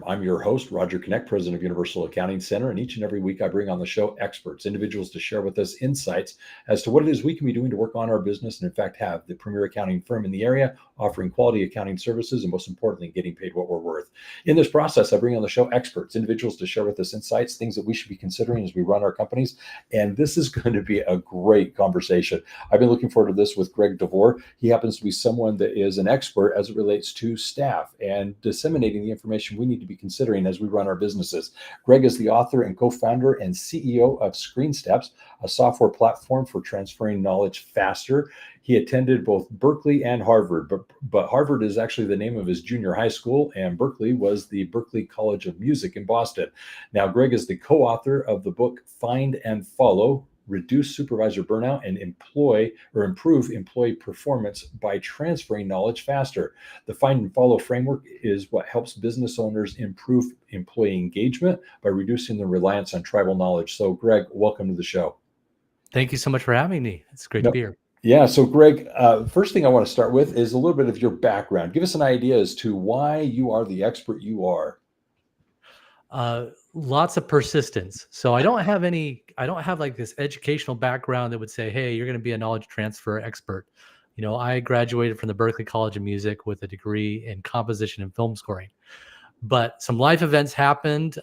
I'm your host, Roger Knecht, president of Universal Accounting Center, and each and every week I bring on the show experts, individuals to share with us insights as to what it is we can be doing to work on our business and, in fact, have the premier accounting firm in the area offering quality accounting services and, most importantly, getting paid what we're worth. In this process, I bring on the show experts, individuals to share with us insights, things that we should be considering as we run our companies, and this is going to be a great conversation. I've been looking forward to this with Greg DeVore. He happens to be someone that is an expert as it relates to staff and disseminating the information we need to be considering as we run our businesses. Greg is the author and co-founder and CEO of ScreenSteps, a software platform for transferring knowledge faster. He attended both Berkeley and Harvard, but Harvard is actually the name of his junior high school, and Berkeley was the Berklee College of Music in Boston. Now, Greg is the co-author of the book Find and Follow: Reduce Supervisor Burnout and Improve Employee Performance by Transferring Knowledge Faster. The Find and Follow framework is what helps business owners improve employee engagement by reducing the reliance on tribal knowledge. So, Greg, welcome to the show. Thank you so much for having me. It's great to be here. Yeah. So, Greg, first thing I want to start with is a little bit of your background. Give us an idea as to why you are the expert you are. Lots of persistence. So I don't have like this educational background that would say, hey, you're going to be a knowledge transfer expert. You know, I graduated from the Berklee College of Music with a degree in composition and film scoring, but some life events happened.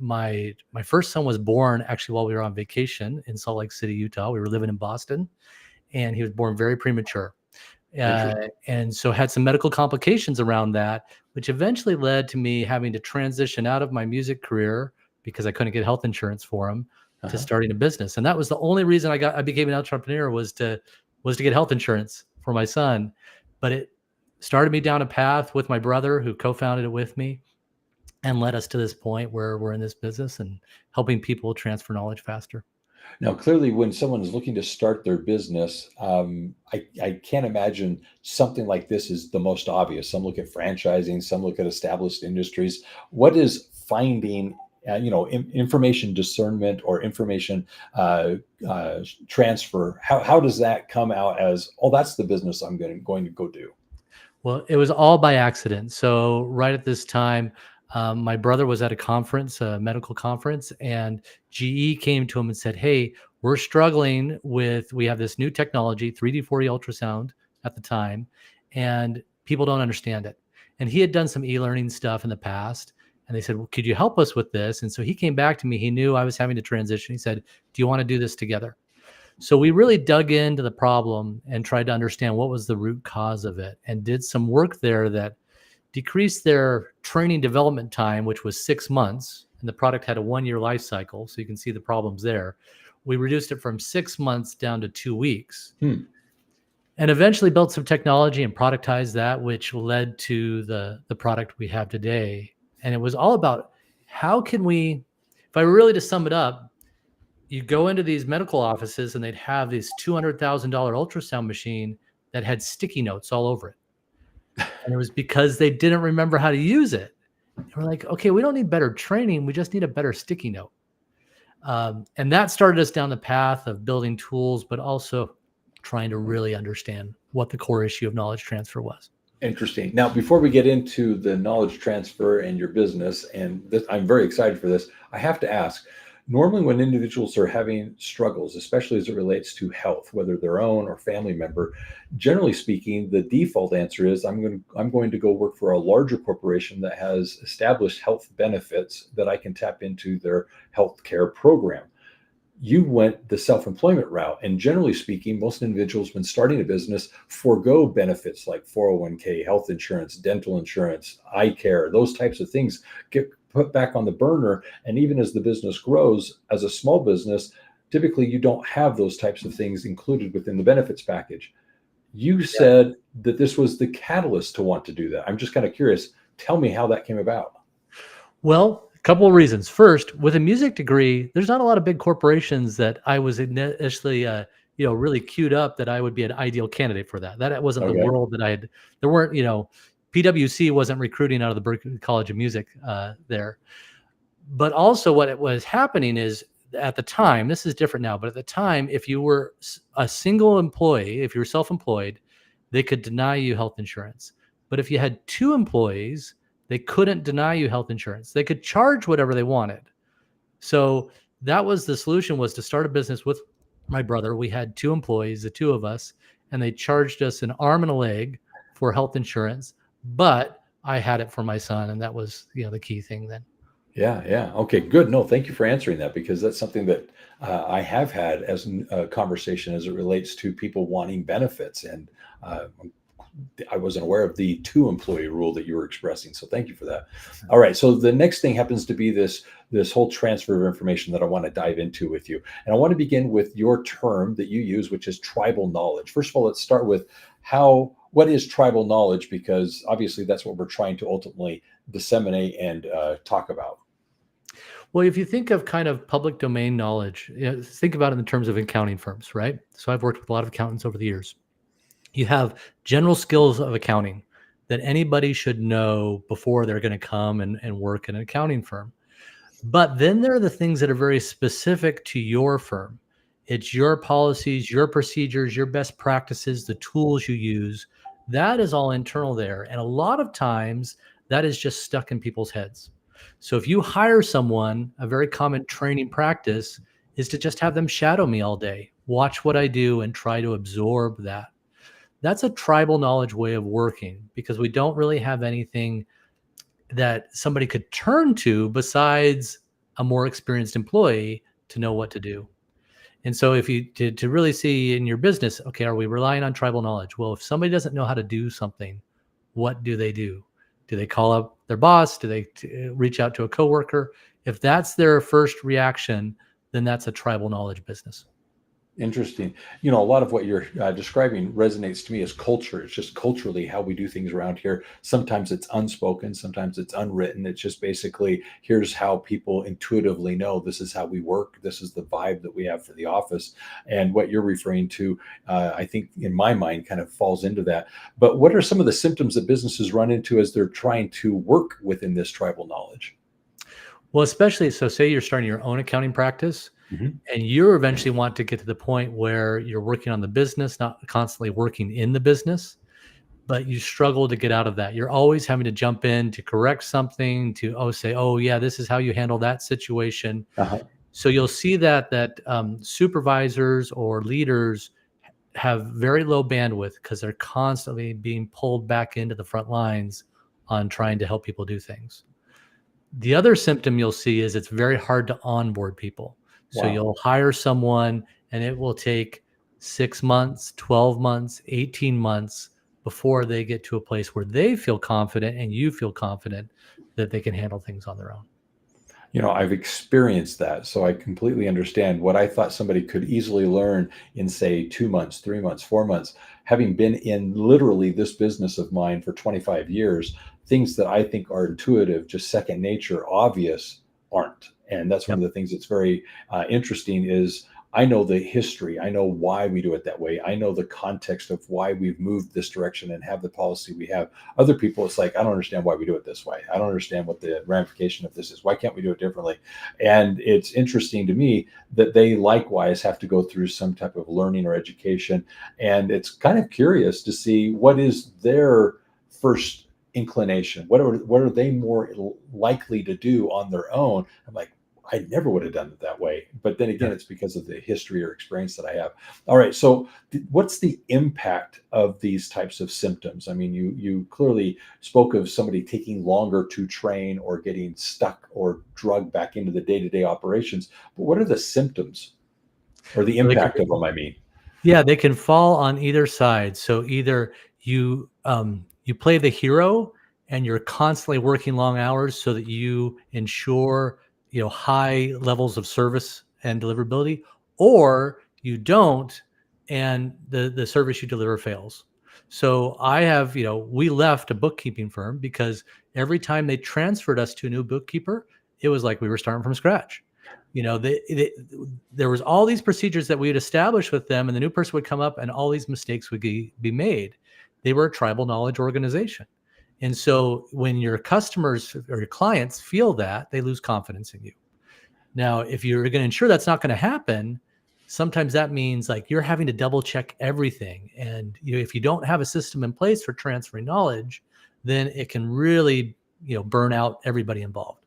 My first son was born actually while we were on vacation in Salt Lake City, Utah. We were living in Boston, and he was born very premature. And so had some medical complications around that, which eventually led to me having to transition out of my music career because I couldn't get health insurance for him to starting a business. And that was the only reason I became an entrepreneur was to get health insurance for my son. But it started me down a path with my brother who co-founded it with me and led us to this point where we're in this business and helping people transfer knowledge faster. Now, clearly, when someone is looking to start their business, I can't imagine something like this is the most obvious. Some look at franchising, some look at established industries. What is finding, information discernment or information transfer? How does that come out as, oh, that's the business I'm going to go do? Well, it was all by accident. So right at this time, my brother was at a conference, a medical conference, and GE came to him and said, hey, we're struggling we have this new technology, 3D, 4D ultrasound at the time, and people don't understand it. And he had done some e-learning stuff in the past, and they said, well, could you help us with this? And so he came back to me. He knew I was having to transition. He said, do you want to do this together? So we really dug into the problem and tried to understand what was the root cause of it, and did some work there that decreased their training development time, which was 6 months, and the product had a 1-year life cycle. So you can see the problems there. We reduced it from 6 months down to 2 weeks, and eventually built some technology and productized that, which led to the product we have today. And it was all about how can we, if I were really to sum it up, you go into these medical offices and they'd have this $200,000 ultrasound machine that had sticky notes all over it. And it was because they didn't remember how to use it. And we're like, okay, we don't need better training. We just need a better sticky note. And that started us down the path of building tools, but also trying to really understand what the core issue of knowledge transfer was. Interesting. Now, before we get into the knowledge transfer and your business, and I'm very excited for this, I have to ask, normally when individuals are having struggles, especially as it relates to health, whether their own or family member, generally speaking, the default answer is I'm going to go work for a larger corporation that has established health benefits that I can tap into their health care program. You went the self-employment route, and generally speaking, most individuals when starting a business forego benefits like 401k, health insurance, dental insurance, eye care, those types of things get put back on the burner. And even as the business grows, as a small business, typically you don't have those types of things included within the benefits package. You said that this was the catalyst to want to do that. I'm just kind of curious. Tell me how that came about. Well, a couple of reasons. First, with a music degree, there's not a lot of big corporations that I was initially, really queued up that I would be an ideal candidate for that. That wasn't the world that I had. There weren't, PwC wasn't recruiting out of the Berklee College of Music there. But also what was happening is at the time, this is different now, but at the time, if you were a single employee, if you were self-employed, they could deny you health insurance. But if you had 2 employees, They couldn't deny you health insurance. They could charge whatever they wanted. So that was the solution, was to start a business with my brother. We had 2 employees, the 2 of us, and they charged us an arm and a leg for health insurance, but I had it for my son, and that was, the key thing then. Yeah, yeah. Okay, good. No, thank you for answering that, because that's something that I have had as a conversation as it relates to people wanting benefits. And I wasn't aware of the 2 employee rule that you were expressing. So thank you for that. All right. So the next thing happens to be this whole transfer of information that I want to dive into with you. And I want to begin with your term that you use, which is tribal knowledge. First of all, let's start with what is tribal knowledge, because obviously that's what we're trying to ultimately disseminate and talk about. Well, if you think of kind of public domain knowledge, think about it in terms of accounting firms, right? So I've worked with a lot of accountants over the years. You have general skills of accounting that anybody should know before they're going to come and work in an accounting firm. But then there are the things that are very specific to your firm. It's your policies, your procedures, your best practices, the tools you use. That is all internal there. And a lot of times that is just stuck in people's heads. So if you hire someone, a very common training practice is to just have them shadow me all day, watch what I do, and try to absorb that. That's a tribal knowledge way of working, because we don't really have anything that somebody could turn to besides a more experienced employee to know what to do. And so if you to really see in your business, okay, are we relying on tribal knowledge? Well, if somebody doesn't know how to do something, what do they do? Do they call up their boss? Do they reach out to a coworker? If that's their first reaction, then that's a tribal knowledge business. Interesting. A lot of what you're describing resonates to me as culture. It's just culturally how we do things around here. Sometimes it's unspoken, sometimes it's unwritten. It's just basically, here's how people intuitively know this is how we work. This is the vibe that we have for the office. And what you're referring to, I think in my mind kind of falls into that. But what are some of the symptoms that businesses run into as they're trying to work within this tribal knowledge? Well, especially, so say you're starting your own accounting practice. Mm-hmm. And you eventually want to get to the point where you're working on the business, not constantly working in the business, but you struggle to get out of that. You're always having to jump in to correct something, to say, oh yeah, this is how you handle that situation. Uh-huh. So you'll see that supervisors or leaders have very low bandwidth because they're constantly being pulled back into the front lines on trying to help people do things. The other symptom you'll see is it's very hard to onboard people. So Wow. you'll hire someone and it will take 6 months, 12 months, 18 months before they get to a place where they feel confident and you feel confident that they can handle things on their own. I've experienced that. So I completely understand what I thought somebody could easily learn in, say, 2 months, 3 months, 4 months. Having been in literally this business of mine for 25 years, things that I think are intuitive, just second nature, obvious, aren't. And that's one of the things that's very interesting is I know the history. I know why we do it that way. I know the context of why we've moved this direction and have the policy we have. Other people, it's like, I don't understand why we do it this way. I don't understand what the ramification of this is. Why can't we do it differently? And it's interesting to me that they likewise have to go through some type of learning or education. And it's kind of curious to see what is their first inclination. What are they more likely to do on their own? I'm like, I never would have done it that way. But then again, it's because of the history or experience that I have. All right. So what's the impact of these types of symptoms? I mean, you clearly spoke of somebody taking longer to train or getting stuck or drugged back into the day-to-day operations. But what are the symptoms or the impact of them, I mean? Yeah, they can fall on either side. So either you play the hero and you're constantly working long hours so that you ensure high levels of service and deliverability, or you don't, and the service you deliver fails. So we left a bookkeeping firm because every time they transferred us to a new bookkeeper, it was like we were starting from scratch. There was all these procedures that we had established with them, and the new person would come up and all these mistakes would be made. They were a tribal knowledge organization. And so when your customers or your clients feel that, they lose confidence in you. Now, if you're going to ensure that's not going to happen, sometimes that means like you're having to double check everything. And if you don't have a system in place for transferring knowledge, then it can really burn out everybody involved.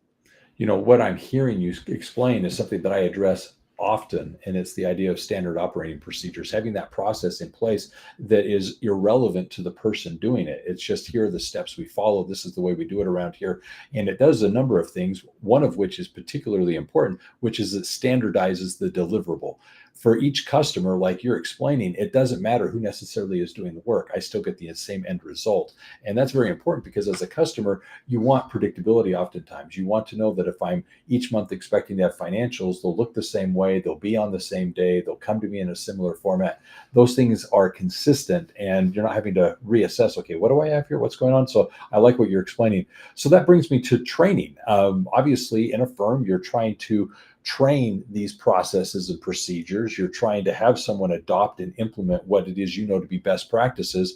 What I'm hearing you explain is something that I address often, and it's the idea of standard operating procedures, having that process in place that is irrelevant to the person doing it. It's just, here are the steps we follow. This is the way we do it around here. And it does a number of things, one of which is particularly important, which is it standardizes the deliverable. For each customer, like you're explaining, it doesn't matter who necessarily is doing the work. I still get the same end result. And that's very important, because as a customer, you want predictability oftentimes. You want to know that if I'm each month expecting to have financials, they'll look the same way, they'll be on the same day, they'll come to me in a similar format. Those things are consistent, and you're not having to reassess, okay, what do I have here? What's going on? So I like what you're explaining. So that brings me to training. Obviously, in a firm, you're trying to train these processes and procedures. You're trying to have someone adopt and implement what it is to be best practices,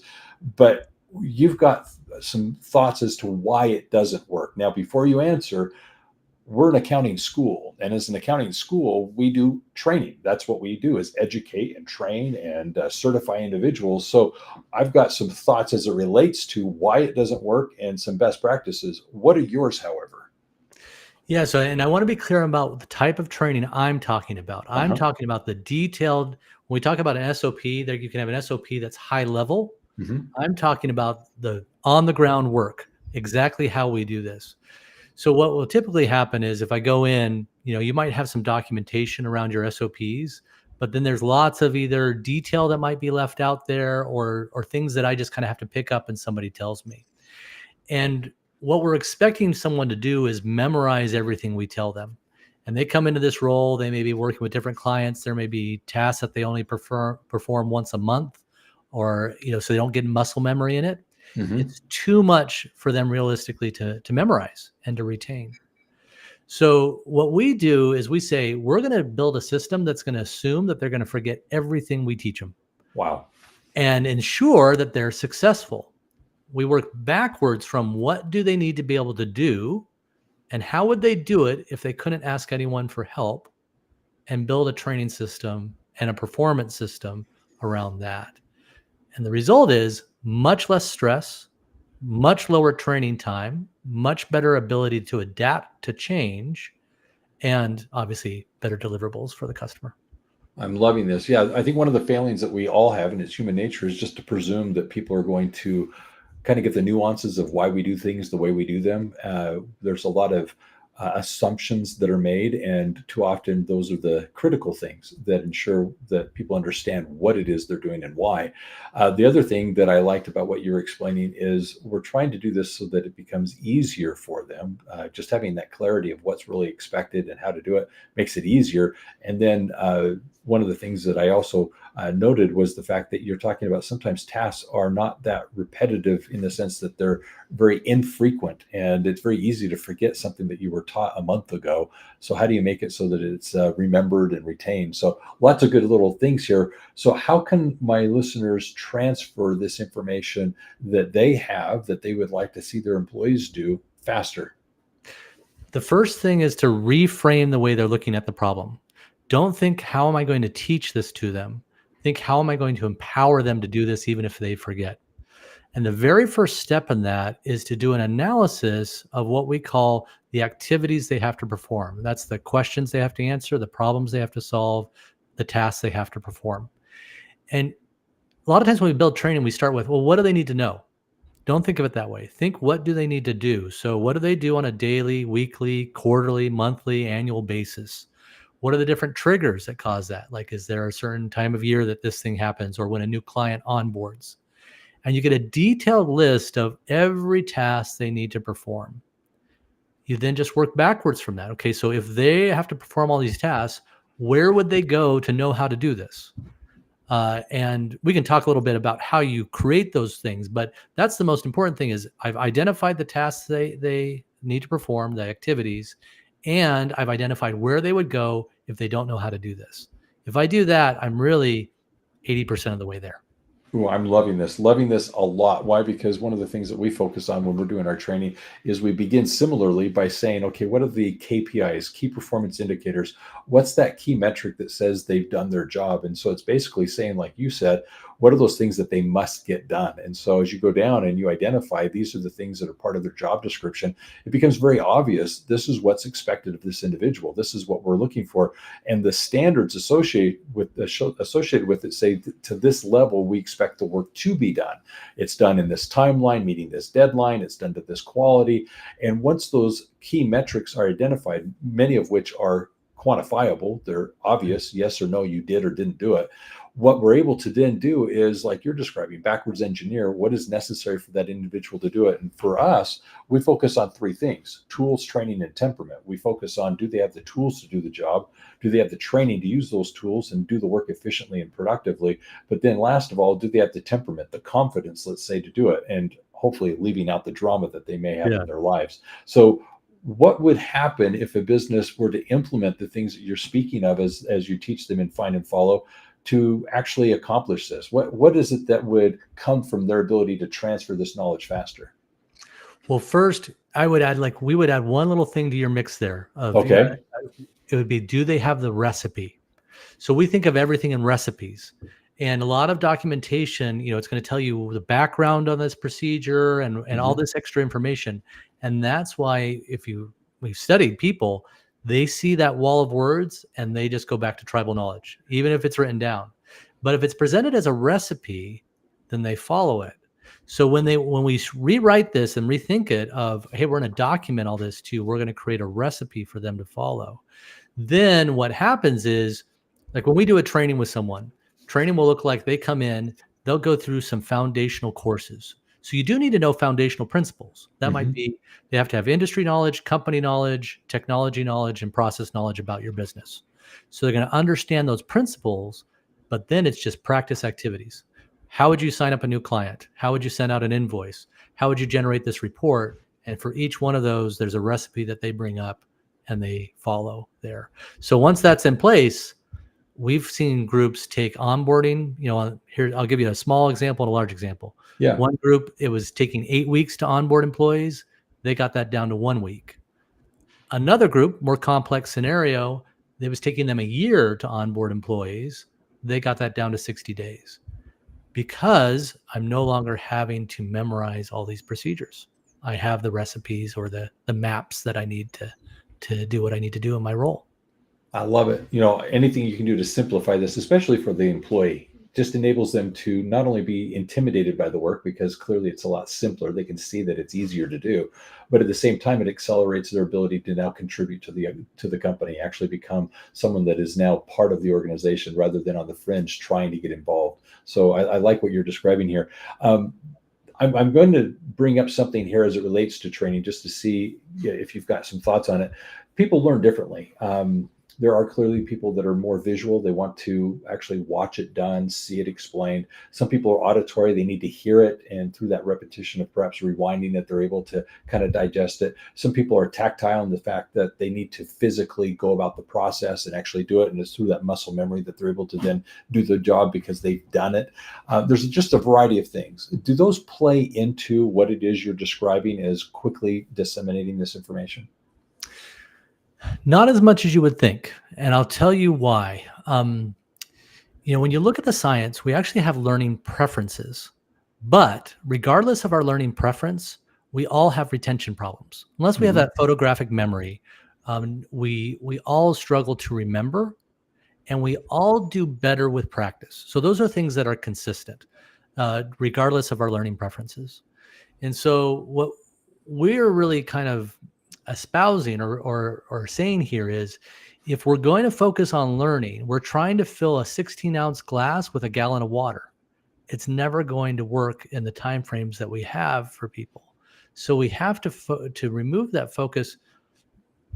but you've got some thoughts as to why it doesn't work. Now, before you answer, we're an accounting school, and as an accounting school, we do training. That's what we do, is educate and train and certify individuals. So I've got some thoughts as it relates to why it doesn't work and some best practices. What are yours, however? Yeah. So, and I want to be clear about the type of training I'm talking about. I'm talking about the detailed, when we talk about an SOP, there you can have an SOP that's high level. I'm talking about the on the ground work, exactly how we do this. So what will typically happen is, if I go in, you might have some documentation around your SOPs, but then there's lots of either detail that might be left out there, or things that I just kind of have to pick up and somebody tells me. And what we're expecting someone to do is memorize everything we tell them. And they come into this role, they may be working with different clients. There may be tasks that they only perform once a month, or, so they don't get muscle memory in it. It's too much for them realistically to memorize and to retain. So what we do is we say, we're going to build a system that's going to assume that they're going to forget everything we teach them. Wow. And ensure that they're successful. We work backwards from what do they need to be able to do, and how would they do it if they couldn't ask anyone for help, and build a training system and a performance system around that. And the result is much less stress, much lower training time, much better ability to adapt to change, and obviously better deliverables for the customer. I'm loving this. Yeah, I think one of the failings that we all have, and it's human nature, is just to presume that people are going to kind of get the nuances of why we do things the way we do them. There's a lot of assumptions that are made, and too often those are the critical things that ensure that people understand what it is they're doing and why. The other thing that I liked about what you're explaining is, we're trying to do this so that it becomes easier for them. Just having that clarity of what's really expected and how to do it makes it easier. And then one of the things that I also noted was the fact that you're talking about sometimes tasks are not that repetitive, in the sense that they're very infrequent, and it's very easy to forget something that you were taught a month ago. So how do you make it so that it's remembered and retained? So lots of good little things here. So how can my listeners transfer this information that they have, that they would like to see their employees do, faster? The first thing is to reframe the way they're looking at the problem. Don't think, how am I going to teach this to them? Think, how am I going to empower them to do this even if they forget? And the very first step in that is to do an analysis of what we call the activities they have to perform. That's the questions they have to answer, the problems they have to solve, the tasks they have to perform. And a lot of times when we build training, we start with, well, what do they need to know? Don't think of it that way. Think, what do they need to do? So what do they do on a daily, weekly, quarterly, monthly, annual basis? What are the different triggers that cause that? Like, is there a certain time of year that this thing happens, or when a new client onboards? And you get a detailed list of every task they need to perform. You then just work backwards from that. Okay, so if they have to perform all these tasks, where would they go to know how to do this? And we can talk a little bit about how you create those things, but that's the most important thing. Is I've identified the tasks they need to perform, the activities, and I've identified where they would go if they don't know how to do this. If I do that, I'm really 80% of the way there. Ooh, I'm loving this a lot. Why? Because one of the things that we focus on when we're doing our training is we begin similarly by saying, okay, what are the KPIs, key performance indicators? What's that key metric that says they've done their job? And so it's basically saying, like you said, what are those things that they must get done? And so as you go down and you identify these are the things that are part of their job description, it becomes very obvious this is what's expected of this individual. This is what we're looking for. And the standards associated with it say to this level, we expect the work to be done. It's done in this timeline, meeting this deadline, it's done to this quality. And once those key metrics are identified, many of which are quantifiable, they're obvious, yes or no, you did or didn't do it. What we're able to then do is, like you're describing, backwards engineer what is necessary for that individual to do it. And for us, we focus on three things: tools, training, and temperament. We focus on, do they have the tools to do the job? Do they have the training to use those tools and do the work efficiently and productively? But then last of all, do they have the temperament, the confidence, let's say, to do it? And hopefully leaving out the drama that they may have in their lives. So what would happen if a business were to implement the things that you're speaking of as you teach them in Find and Follow to actually accomplish this? What is it that would come from their ability to transfer this knowledge faster? Well, first, I would add, we would add one little thing to your mix there. Okay. It would be, do they have the recipe? So we think of everything in recipes. And a lot of documentation, it's going to tell you the background on this procedure and all this extra information. And that's why we've studied people, they see that wall of words and they just go back to tribal knowledge, even if it's written down. But if it's presented as a recipe, then they follow it. So when we rewrite this and rethink it of, hey, we're going to document all this too, we're going to create a recipe for them to follow. Then what happens is, like when we do a training with someone, training will look like they come in, they'll go through some foundational courses. So you do need to know foundational principles. That might be, they have to have industry knowledge, company knowledge, technology knowledge, and process knowledge about your business. So they're going to understand those principles, but then it's just practice activities. How would you sign up a new client? How would you send out an invoice? How would you generate this report? And for each one of those, there's a recipe that they bring up and they follow there. So once that's in place, we've seen groups take onboarding, here, I'll give you a small example and a large example. Yeah. One group, it was taking 8 weeks to onboard employees. They got that down to 1 week. Another group, more complex scenario, it was taking them a year to onboard employees. They got that down to 60 days because I'm no longer having to memorize all these procedures. I have the recipes or the maps that I need to do what I need to do in my role. I love it. Anything you can do to simplify this, especially for the employee, just enables them to not only be intimidated by the work, because clearly it's a lot simpler. They can see that it's easier to do, but at the same time, it accelerates their ability to now contribute to the company, actually become someone that is now part of the organization rather than on the fringe trying to get involved. So I like what you're describing here. I'm going to bring up something here as it relates to training, just to see if you've got some thoughts on it. People learn differently. There are clearly people that are more visual. They want to actually watch it done, see it explained. Some people are auditory. They need to hear it. And through that repetition of perhaps rewinding it, they're able to kind of digest it. Some people are tactile in the fact that they need to physically go about the process and actually do it. And it's through that muscle memory that they're able to then do the job because they've done it. There's just a variety of things. Do those play into what it is you're describing as quickly disseminating this information? Not as much as you would think. And I'll tell you why. When you look at the science, we actually have learning preferences. But regardless of our learning preference, we all have retention problems. Unless we have that photographic memory, we all struggle to remember, and we all do better with practice. So those are things that are consistent, regardless of our learning preferences. And so what we're really kind of espousing or saying here is, if we're going to focus on learning, we're trying to fill a 16-ounce glass with a gallon of water. It's never going to work in the timeframes that we have for people. So we have to remove that focus.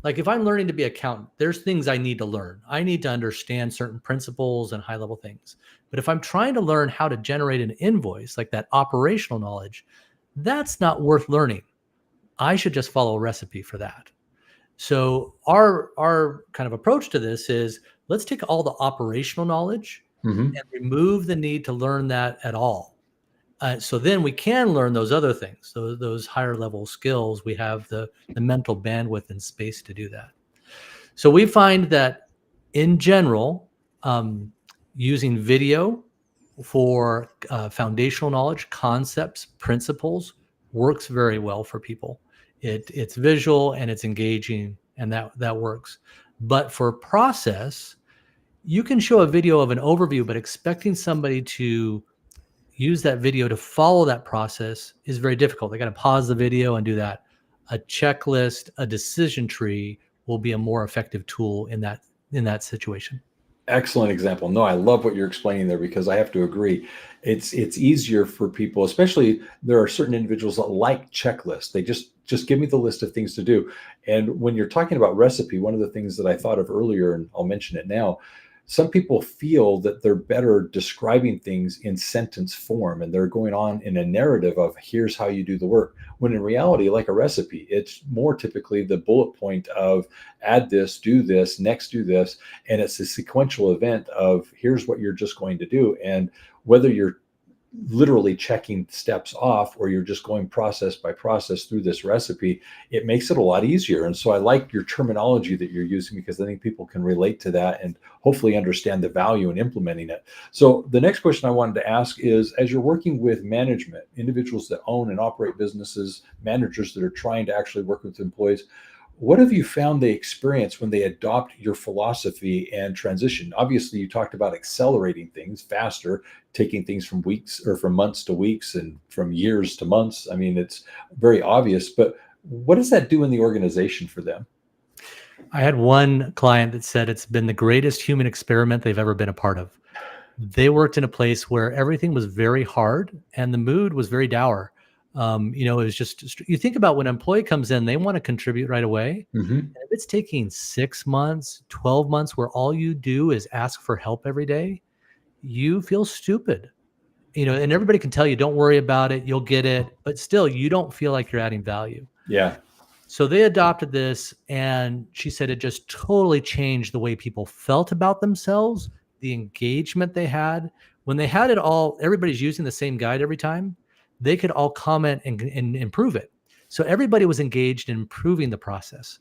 Like if I'm learning to be an accountant, there's things I need to learn. I need to understand certain principles and high-level things. But if I'm trying to learn how to generate an invoice, like that operational knowledge, that's not worth learning. I should just follow a recipe for that. So our kind of approach to this is, let's take all the operational knowledge and remove the need to learn that at all. So then we can learn those other things, those higher level skills. We have the mental bandwidth and space to do that. So we find that in general, using video for foundational knowledge, concepts, principles, works very well for people. It's visual and it's engaging, and that works. But for process, you can show a video of an overview, but expecting somebody to use that video to follow that process is very difficult. They got to pause the video and do that. A checklist, a decision tree will be a more effective tool in that situation. Excellent example. No, I love what you're explaining there, because I have to agree. It's easier for people, especially there are certain individuals that like checklists. They just give me the list of things to do. And when you're talking about recipe, one of the things that I thought of earlier, and I'll mention it now, some people feel that they're better describing things in sentence form, and they're going on in a narrative of here's how you do the work. When in reality, like a recipe, it's more typically the bullet point of add this, do this, next do this. And it's a sequential event of here's what you're just going to do. And whether you're literally checking steps off or you're just going process by process through this recipe, it makes it a lot easier. And so I like your terminology that you're using, because I think people can relate to that and hopefully understand the value in implementing it. So the next question I wanted to ask is, as you're working with management, individuals that own and operate businesses, managers that are trying to actually work with employees, what have you found they experience when they adopt your philosophy and transition? Obviously, you talked about accelerating things faster, taking things from weeks or from months to weeks and from years to months. I mean, it's very obvious, but what does that do in the organization for them? I had one client that said it's been the greatest human experiment they've ever been a part of. They worked in a place where everything was very hard and the mood was very dour. It was just, you think about when an employee comes in, they want to contribute right away. Mm-hmm. And if it's taking 6 months, 12 months, where all you do is ask for help every day, you feel stupid, and everybody can tell you, don't worry about it, you'll get it. But still, you don't feel like you're adding value. Yeah. So they adopted this, and she said it just totally changed the way people felt about themselves, the engagement they had. When they had it all, everybody's using the same guide every time, they could all comment and improve it. So everybody was engaged in improving the process.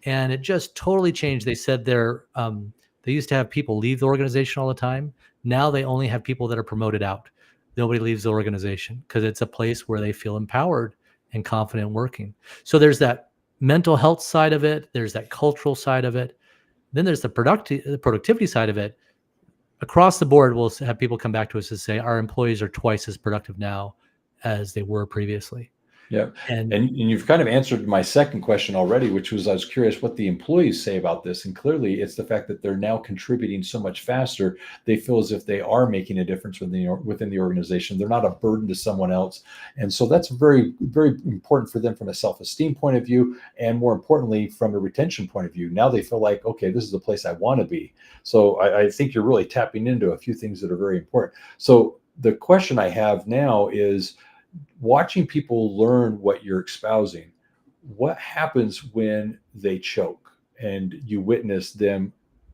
And it just totally changed. They said they used to have people leave the organization all the time. Now they only have people that are promoted out. Nobody leaves the organization because it's a place where they feel empowered and confident working. So there's that mental health side of it. There's that cultural side of it. Then there's the productivity side of it. Across the board, we'll have people come back to us and say, our employees are twice as productive now as they were previously. Yeah. And you've kind of answered my second question already, which was, I was curious what the employees say about this. And clearly it's the fact that they're now contributing so much faster. They feel as if they are making a difference within the organization. They're not a burden to someone else. And so that's very, very important for them from a self-esteem point of view. And more importantly, from a retention point of view, now they feel like, okay, this is the place I want to be. So I think you're really tapping into a few things that are very important. So the question I have now is, watching people learn what you're espousing, what happens when they choke and you witness them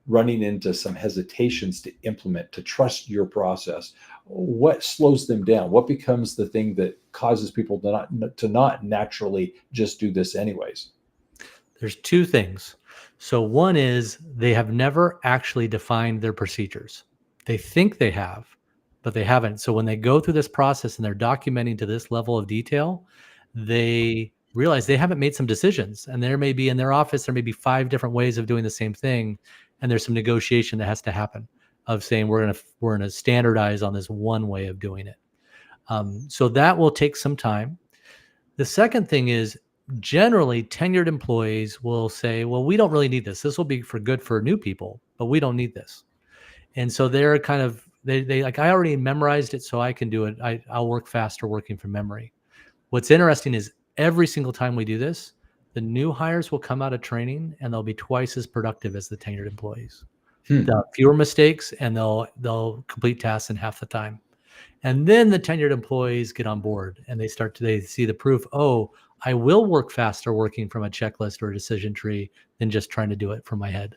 running into some hesitations to implement, to trust your process? What slows them down? What becomes the thing that causes people to not naturally just do this anyways? There's two things. So one is they have never actually defined their procedures. They think they have, but they haven't. So when they go through this process and they're documenting to this level of detail, they realize they haven't made some decisions. And there may be in their office, there may be 5 different ways of doing the same thing. And there's some negotiation that has to happen of saying, we're going to standardize on this one way of doing it. So that will take some time. The second thing is, generally tenured employees will say, well, we don't really need this. This will be good for new people, but we don't need this. And so they're kind of, they like, I already memorized it, so I can do it. I'll work faster working from memory. What's interesting is every single time we do this, the new hires will come out of training and they'll be twice as productive as the tenured employees. They'll have fewer mistakes and they'll complete tasks in half the time. And then the tenured employees get on board and they see the proof. Oh, I will work faster working from a checklist or a decision tree than just trying to do it from my head.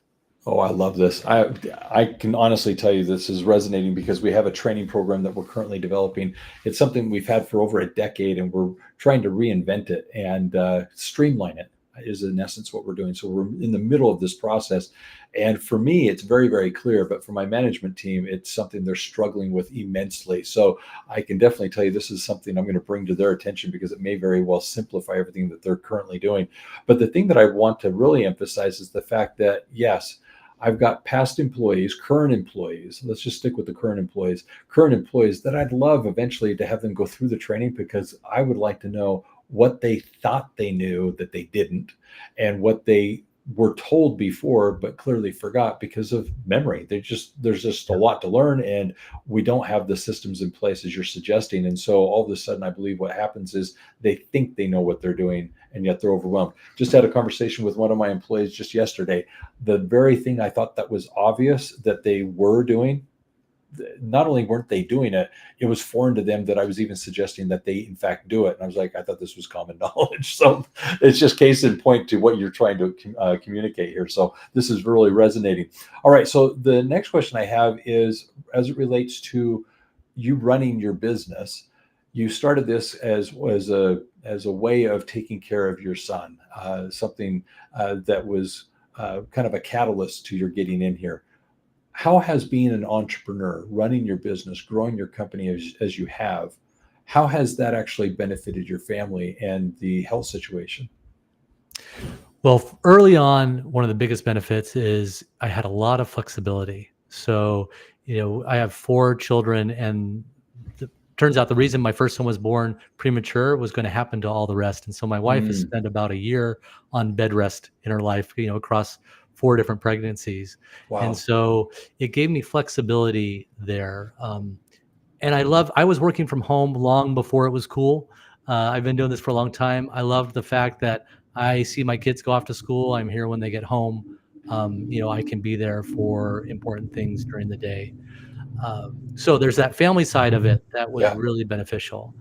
Oh, I love this. I can honestly tell you this is resonating because we have a training program that we're currently developing. It's something we've had for over a decade and we're trying to reinvent it and streamline it. is in essence what we're doing. So we're in the middle of this process. And for me, it's very, very clear, but for my management team, it's something they're struggling with immensely. So I can definitely tell you this is something I'm going to bring to their attention because it may very well simplify everything that they're currently doing. But the thing that I want to really emphasize is the fact that, yes, I've got past employees, current employees. Let's just stick with the current employees that I'd love eventually to have them go through the training, because I would like to know what they thought they knew that they didn't, and what they were told before but clearly forgot because of memory. There's just a lot to learn, and we don't have the systems in place as you're suggesting. And so all of a sudden, I believe what happens is they think they know what they're doing, and yet they're overwhelmed. Just had a conversation with one of my employees just yesterday. The very thing I thought that was obvious that they were doing, not only weren't they doing it, it was foreign to them that I was even suggesting that they in fact do it. And I was like, I thought this was common knowledge. So it's just case in point to what you're trying to communicate here. So this is really resonating. All right. So the next question I have is, as it relates to you running your business, you started this as a way of taking care of your son, something that was kind of a catalyst to your getting in here. How has being an entrepreneur, running your business, growing your company as you have, how has that actually benefited your family and the health situation? Well, early on, one of the biggest benefits is I had a lot of flexibility. So, I have 4 children, and turns out the reason my first son was born premature was going to happen to all the rest. And so my wife has spent about a year on bed rest in her life, across 4 different pregnancies. And Wow. so it gave me flexibility there. And I was working from home long before it was cool. I've been doing this for a long time. I love the fact that I see my kids go off to school. I'm here when they get home. I can be there for important things during the day. So there's that family side of it that was Yeah. really beneficial.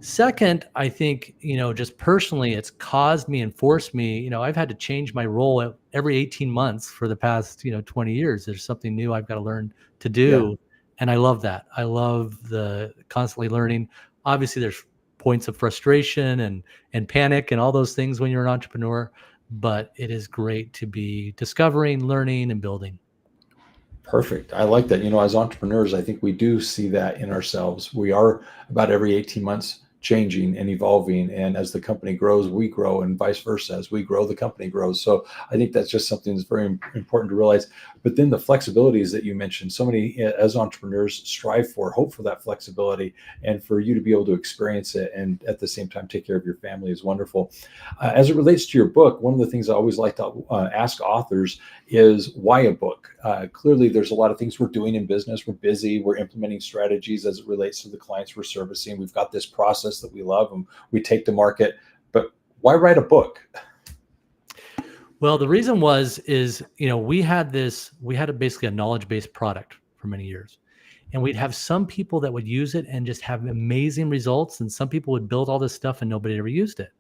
Second, I think, just personally, it's caused me and forced me, I've had to change my role every 18 months for the past, 20 years. There's something new I've got to learn to Yeah. do. And I love that. I love the constantly learning. Obviously, there's points of frustration and panic and all those things when you're an entrepreneur, but it is great to be discovering, learning, and building. Perfect. I like that. As entrepreneurs, I think we do see that in ourselves. We are about every 18 months changing and evolving. And as the company grows, we grow, and vice versa. As we grow, the company grows. So I think that's just something that's very important to realize. But then the flexibilities that you mentioned, so many as entrepreneurs strive for, hope for that flexibility, and for you to be able to experience it and at the same time take care of your family is wonderful. As it relates to your book, one of the things I always like to ask authors is, why a book? Clearly, there's a lot of things we're doing in business. We're busy. We're implementing strategies as it relates to the clients we're servicing. We've got this process that we love and we take to market. But why write a book? Well, the reason we had basically a knowledge-based product for many years. And we'd have some people that would use it and just have amazing results. And some people would build all this stuff and nobody ever used it.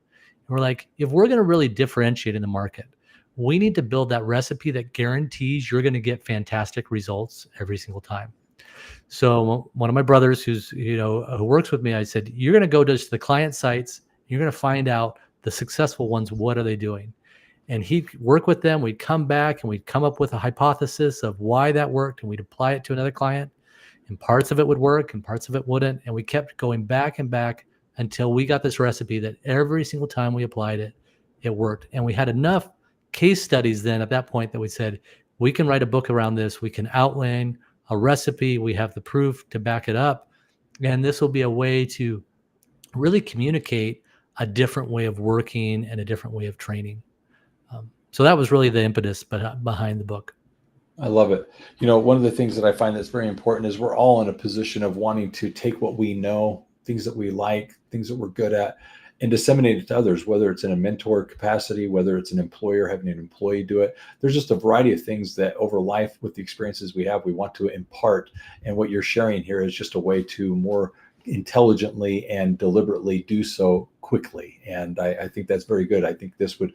And we're like, if we're going to really differentiate in the market, we need to build that recipe that guarantees you're going to get fantastic results every single time. So one of my brothers who works with me, I said, you're going to go to the client sites. You're going to find out the successful ones. What are they doing? And he'd work with them. We'd come back and we'd come up with a hypothesis of why that worked. And we'd apply it to another client, and parts of it would work and parts of it wouldn't. And we kept going back and back until we got this recipe that every single time we applied it, it worked. And we had enough case studies then at that point that we said, we can write a book around this. We can outline a recipe. We have the proof to back it up. And this will be a way to really communicate a different way of working and a different way of training. So that was really the impetus behind the book. I love it. One of the things that I find that's very important is we're all in a position of wanting to take what we know, things that we like, things that we're good at, and disseminate it to others, whether it's in a mentor capacity, whether it's an employer having an employee do it. There's just a variety of things that over life, with the experiences we have, we want to impart. And what you're sharing here is just a way to more intelligently and deliberately do so quickly. And I think that's very good. I think this would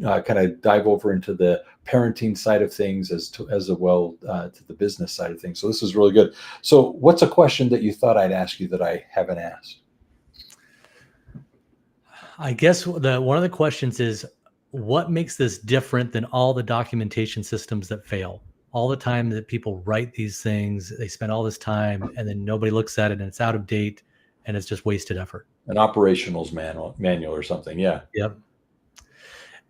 kind of dive over into the parenting side of things as well to the business side of things. So this is really good. So what's a question that you thought I'd ask you that I haven't asked? I guess one of the questions is, what makes this different than all the documentation systems that fail? All the time that people write these things, they spend all this time and then nobody looks at it and it's out of date and it's just wasted effort. An operationals manual or something. Yeah. Yep.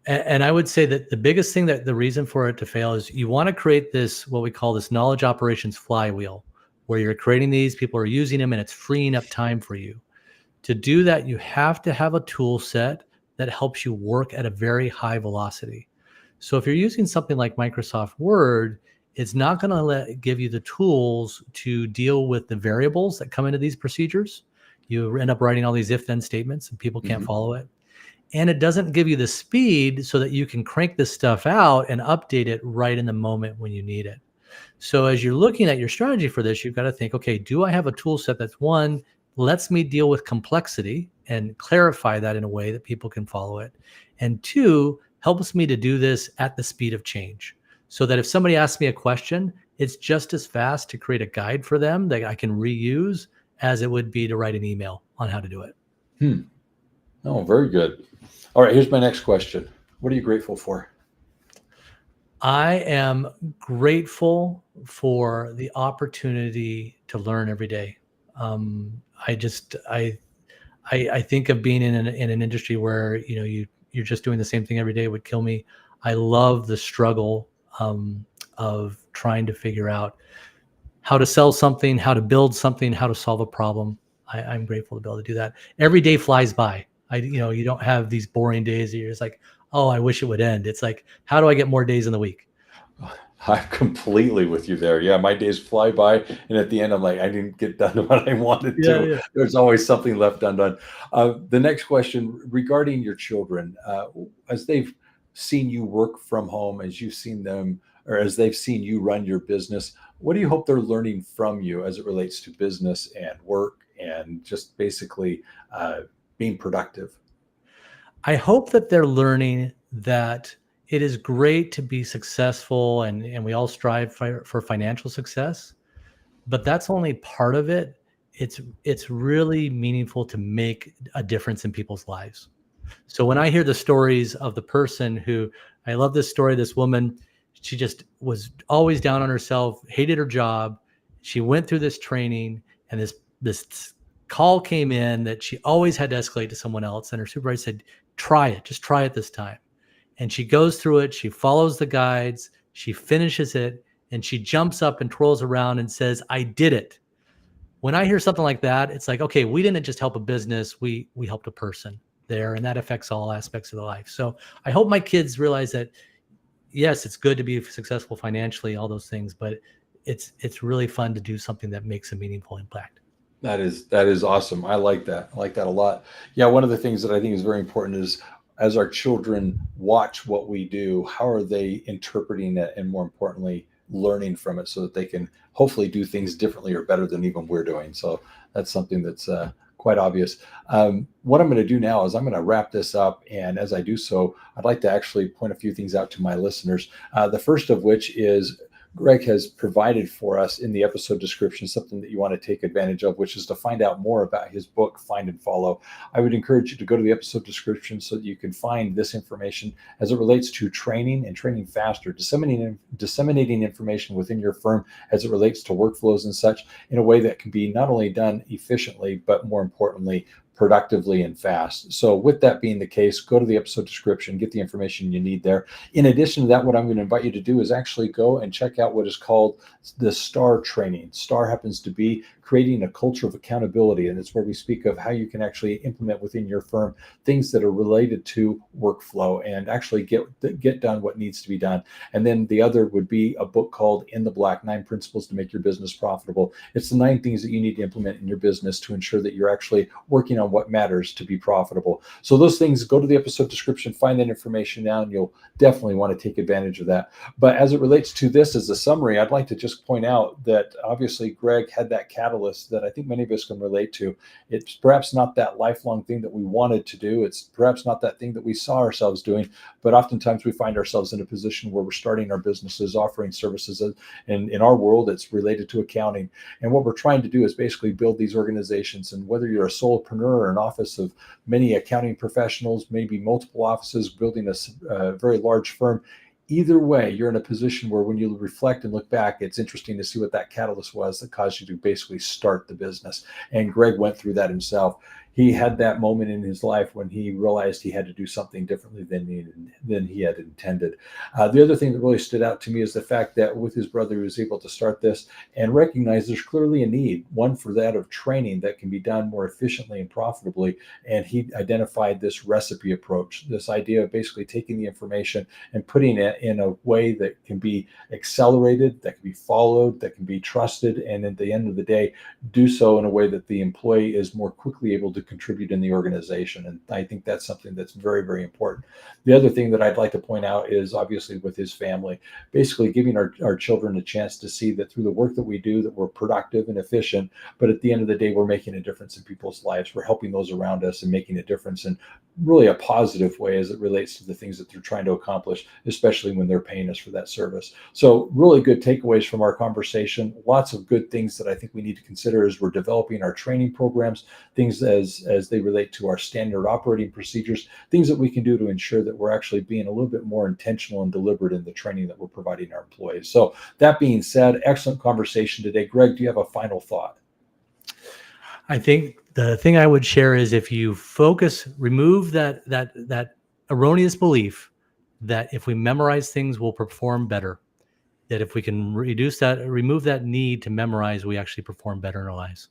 And I would say that the biggest thing, that the reason for it to fail, is you want to create this, what we call this knowledge operations flywheel, where you're creating these, people are using them, and it's freeing up time for you. To do that, you have to have a tool set that helps you work at a very high velocity. So if you're using something like Microsoft Word, it's not going to give you the tools to deal with the variables that come into these procedures. You end up writing all these if-then statements and people can't follow it. And it doesn't give you the speed so that you can crank this stuff out and update it right in the moment when you need it. So as you're looking at your strategy for this, you've got to think, okay, do I have a tool set that's, one, lets me deal with complexity and clarify that in a way that people can follow it, and two, helps me to do this at the speed of change, so that if somebody asks me a question, it's just as fast to create a guide for them that I can reuse as it would be to write an email on how to do it. Oh, very good. All right, here's my next question. What are you grateful for? I am grateful for the opportunity to learn every day. I think of being in an industry where you're just doing the same thing every day would kill me. I love the struggle of trying to figure out how to sell something, how to build something, how to solve a problem. I'm grateful to be able to do that. Every day flies by. You don't have these boring days that you're just like, oh, I wish it would end. It's like, how do I get more days in the week? I'm completely with you there. Yeah, my days fly by, and at the end, I'm like, I didn't get done what I wanted to. Yeah. There's always something left undone. The next question regarding your children, as they've seen you work from home, as you've seen them, or as they've seen you run your business, what do you hope they're learning from you as it relates to business and work and just basically being productive? I hope that they're learning that it is great to be successful, and we all strive for financial success, but that's only part of it. It's really meaningful to make a difference in people's lives. So when I hear the stories of the person who, I love this story, this woman, she just was always down on herself, hated her job. She went through this training, and this call came in that she always had to escalate to someone else. And her supervisor said, try it, just try it this time. And she goes through it. She follows the guides. She finishes it. And she jumps up and twirls around and says, I did it. When I hear something like that, it's like, okay, we didn't just help a business. We helped a person there. And that affects all aspects of the life. So I hope my kids realize that, yes, it's good to be successful financially, all those things, but it's really fun to do something that makes a meaningful impact. That is awesome. I like that. I like that a lot. Yeah, one of the things that I think is very important is, as our children watch what we do, how are they interpreting it, and more importantly, learning from it so that they can hopefully do things differently or better than even we're doing. So that's something that's quite obvious. What I'm going to do now is I'm going to wrap this up. And as I do so, I'd like to actually point a few things out to my listeners. The first of which is, Greg has provided for us in the episode description something that you want to take advantage of, which is to find out more about his book, Find and Follow. I would encourage you to go to the episode description so that you can find this information as it relates to training and training faster, disseminating information within your firm as it relates to workflows and such in a way that can be not only done efficiently, but more importantly, productively and fast. So with that being the case, go to the episode description, get the information you need there. In addition to that, what I'm going to invite you to do is actually go and check out what is called the STAR training. STAR happens to be creating a culture of accountability, and it's where we speak of how you can actually implement within your firm things that are related to workflow and actually get done what needs to be done. And then the other would be a book called In the Black, 9 Principles to Make Your Business Profitable. It's the 9 things that you need to implement in your business to ensure that you're actually working on what matters to be profitable. So those things, go to the episode description, find that information now, and you'll definitely want to take advantage of that. But as it relates to this as a summary, I'd like to just point out that obviously Greg had that catalyst catalysts that I think many of us can relate to. It's perhaps not that lifelong thing that we wanted to do. It's perhaps not that thing that we saw ourselves doing, but oftentimes we find ourselves in a position where we're starting our businesses, offering services. And in our world, it's related to accounting. And what we're trying to do is basically build these organizations. And whether you're a solopreneur or an office of many accounting professionals, maybe multiple offices, building a very large firm, either way, you're in a position where when you reflect and look back, it's interesting to see what that catalyst was that caused you to basically start the business. And Greg went through that himself. He had that moment in his life when he realized he had to do something differently than he had intended. The other thing that really stood out to me is the fact that with his brother, he was able to start this and recognize there's clearly a need, one for that of training that can be done more efficiently and profitably. And he identified this recipe approach, this idea of basically taking the information and putting it in a way that can be accelerated, that can be followed, that can be trusted, and at the end of the day, do so in a way that the employee is more quickly able to contribute in the organization. And I think that's something that's very, very important. The other thing that I'd like to point out is obviously with his family, basically giving our children a chance to see that through the work that we do, that we're productive and efficient, but at the end of the day, we're making a difference in people's lives. We're helping those around us and making a difference in really a positive way as it relates to the things that they're trying to accomplish, especially when they're paying us for that service. So really good takeaways from our conversation. Lots of good things that I think we need to consider as we're developing our training programs, things as they relate to our standard operating procedures, things that we can do to ensure that we're actually being a little bit more intentional and deliberate in the training that we're providing our employees. So that being said, excellent conversation today. Greg, do you have a final thought? I think the thing I would share is if you remove that erroneous belief that if we memorize things, we'll perform better. That if we can remove that need to memorize, we actually perform better in our lives.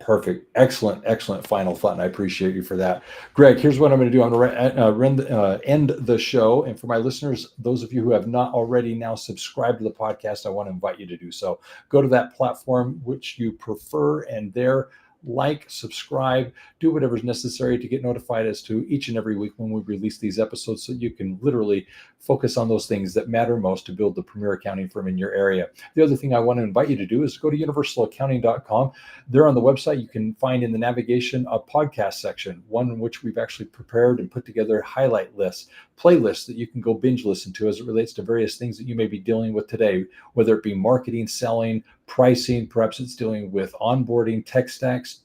Perfect. Excellent final thought. And I appreciate you for that. Greg, here's what I'm going to do. I'm going to end the show. And for my listeners, those of you who have not already now subscribed to the podcast, I want to invite you to do so. Go to that platform which you prefer, and there, subscribe, do whatever's necessary to get notified as to each and every week when we release these episodes, so you can literally focus on those things that matter most to build the premier accounting firm in your area. The other thing I want to invite you to do is go to universalaccounting.com. There on the website, you can find in the navigation a podcast section, one in which we've actually prepared and put together highlight lists, playlists that you can go binge listen to as it relates to various things that you may be dealing with today, whether it be marketing, selling, pricing, perhaps it's dealing with onboarding, tech stacks,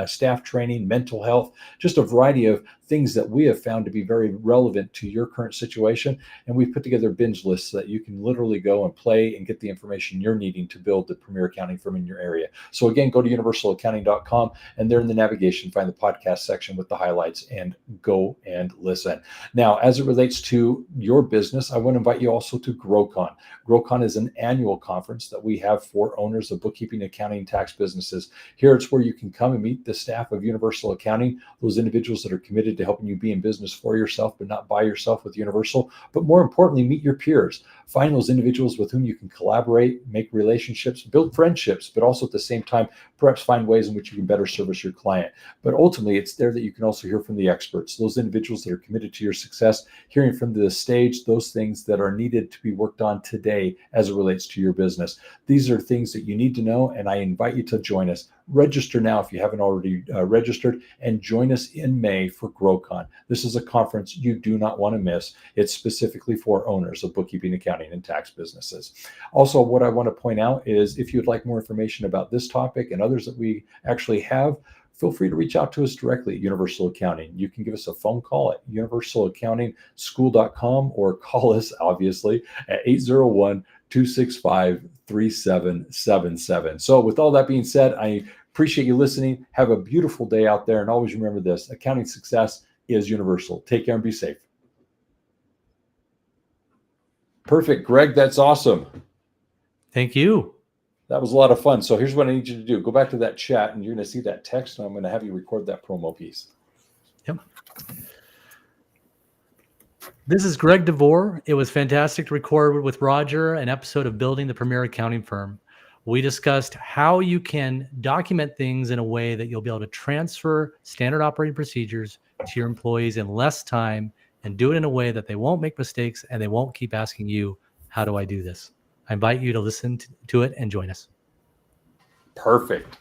staff training, mental health, just a variety of things that we have found to be very relevant to your current situation. And we've put together binge lists so that you can literally go and play and get the information you're needing to build the premier accounting firm in your area. So again, go to universalaccounting.com, and there in the navigation, find the podcast section with the highlights and go and listen. Now, as it relates to your business, I want to invite you also to GrowCon. GrowCon is an annual conference that we have for owners of bookkeeping, accounting, tax businesses. Here it's where you can come and meet the staff of Universal Accounting, those individuals that are committed to helping you be in business for yourself, but not by yourself with Universal. But more importantly, meet your peers. Find those individuals with whom you can collaborate, make relationships, build friendships, but also at the same time, perhaps find ways in which you can better service your client. But ultimately, it's there that you can also hear from the experts, those individuals that are committed to your success, hearing from the stage, those things that are needed to be worked on today as it relates to your business. These are things that you need to know, and I invite you to join us. Register now if you haven't already registered, and join us in May for GrowCon. This is a conference you do not want to miss. It's specifically for owners of bookkeeping, accounting, and tax businesses. Also, what I want to point out is if you'd like more information about this topic and others that we actually have, feel free to reach out to us directly at Universal Accounting. You can give us a phone call at universalaccountingschool.com or call us, obviously, at 801-265-3777. So with all that being said, I appreciate you listening. Have a beautiful day out there. And always remember this, accounting success is universal. Take care and be safe. Perfect, Greg. That's awesome. Thank you. That was a lot of fun. So here's what I need you to do. Go back to that chat, and you're going to see that text, and I'm going to have you record that promo piece. Yep. This is Greg DeVore. It was fantastic to record with Roger an episode of Building the Premier Accounting Firm. We discussed how you can document things in a way that you'll be able to transfer standard operating procedures to your employees in less time, and do it in a way that they won't make mistakes and they won't keep asking you, how do I do this? I invite you to listen to it and join us. Perfect.